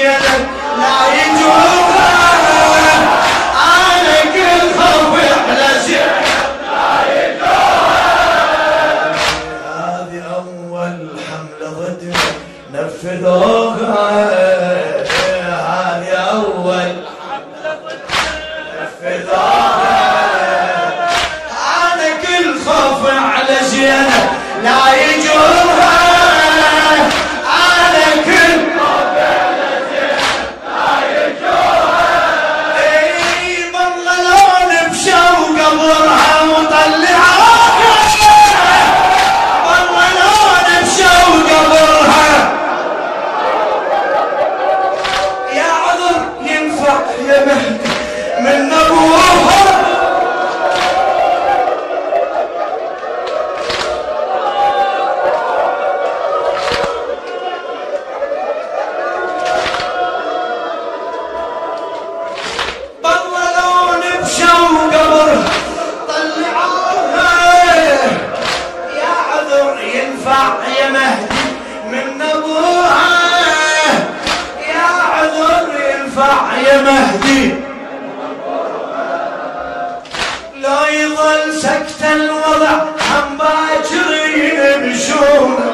زينب لا يجوها، أنا كل خوفي على زينب لا يجوها. هذه أول حملة ضدنا نفذوها، هذه أول حملة ضدنا نفذوها. أنا كل خوفي على زينب لا يجوها، أنا كل خوفي على زينب لا يجوها. ظللون بشوق قبرها وطلعوها، ظللون بشوق قبرها. يا عذر ينفع يا مهدي من أبوها، يا مهدي من ابوها. يا عذر ينفع يا مهدي، لو يظل سكت الوضع هم باكر يمشون.